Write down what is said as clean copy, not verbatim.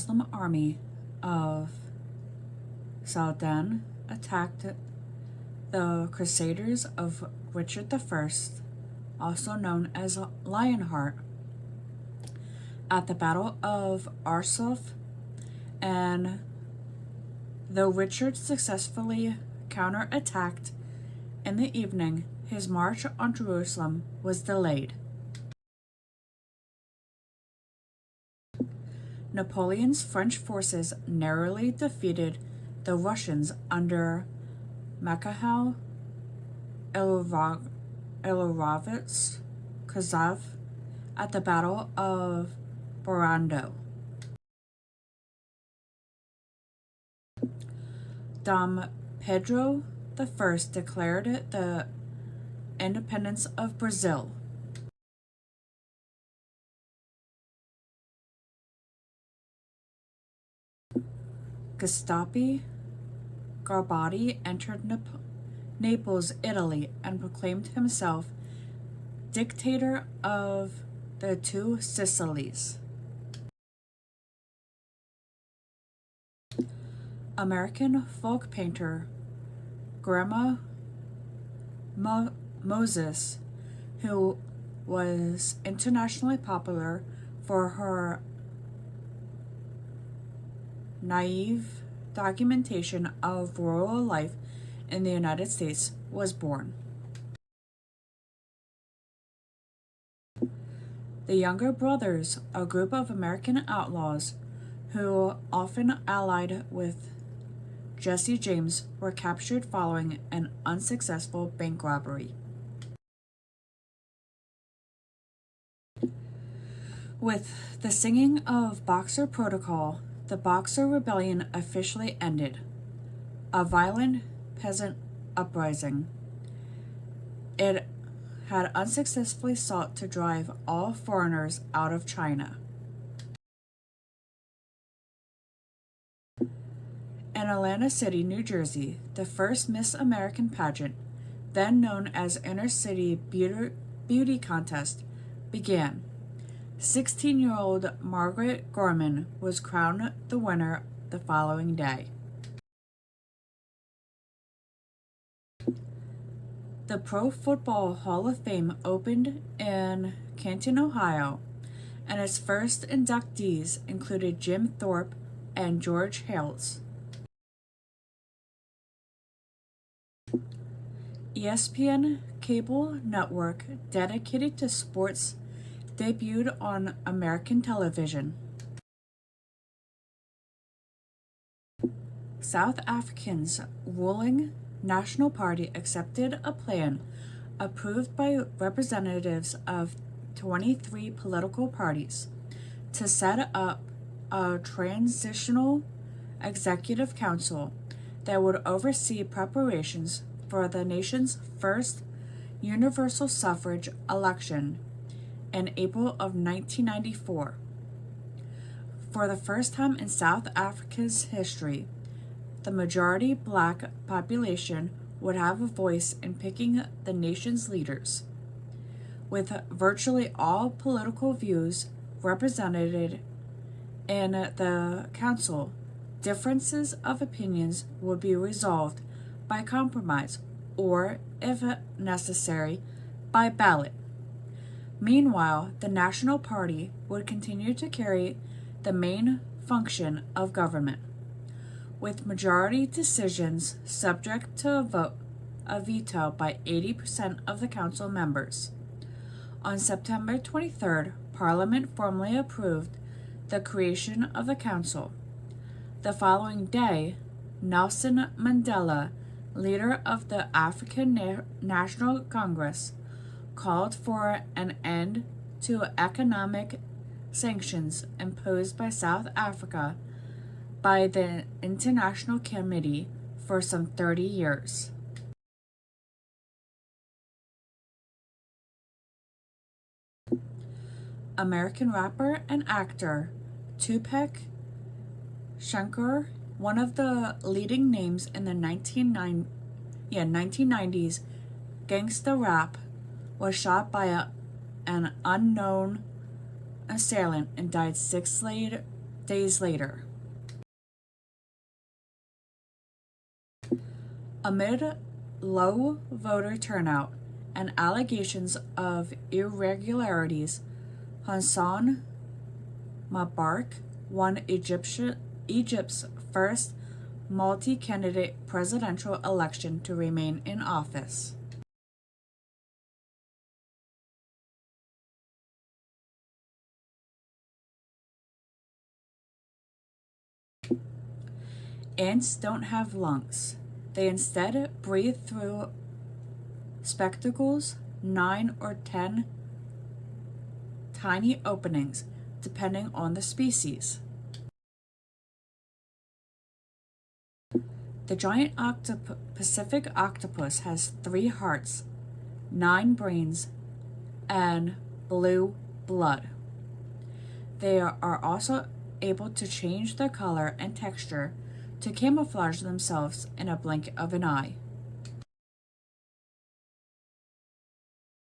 Muslim army of Saladin attacked the Crusaders of Richard I, also known as Lionheart, at the Battle of Arsuf, and though Richard successfully counterattacked in the evening, his march on Jerusalem was delayed. Napoleon's French forces narrowly defeated the Russians under Mikhail Ilovich Kutuzov at the Battle of Borodino. Dom Pedro I declared the independence of Brazil. Giuseppe Garibaldi entered Naples, Italy, and proclaimed himself dictator of the two Sicilies. American folk painter Grandma Moses, who was internationally popular for her naive documentation of rural life in the United States, was born. The Younger Brothers, a group of American outlaws who often allied with Jesse James, were captured following an unsuccessful bank robbery. With the singing of Boxer Protocol, the Boxer Rebellion officially ended, a violent peasant uprising. It had unsuccessfully sought to drive all foreigners out of China. In Atlantic City, New Jersey, the first Miss American pageant, then known as Inner City Beauty Contest, began. 16-year-old Margaret Gorman was crowned the winner the following day. The Pro Football Hall of Fame opened in Canton, Ohio, and its first inductees included Jim Thorpe and George Hales. ESPN cable network dedicated to sports debuted on American television. South Africa's ruling National Party accepted a plan approved by representatives of 23 political parties to set up a transitional executive council that would oversee preparations for the nation's first universal suffrage election in April of 1994. For the first time in South Africa's history, the majority black population would have a voice in picking the nation's leaders. With virtually all political views represented in the council, differences of opinions would be resolved by compromise or, if necessary, by ballot. Meanwhile, the National Party would continue to carry the main function of government, with majority decisions subject to a veto by 80% of the council members. On September 23rd, Parliament formally approved the creation of the council. The following day, Nelson Mandela, leader of the African National Congress, called for an end to economic sanctions imposed by South Africa by the International Committee for some 30 years. American rapper and actor Tupac Shakur, one of the leading names in the 1990s gangsta rap, was shot by an unknown assailant and died 6 days days later. Amid low voter turnout and allegations of irregularities, Hosni Mubarak won Egypt's first multi-candidate presidential election to remain in office. Ants don't have lungs. They instead breathe through spectacles, 9 or 10 tiny openings, depending on the species. The giant Pacific octopus has 3 hearts, 9 brains, and blue blood. They are also able to change their color and texture to camouflage themselves in a blink of an eye.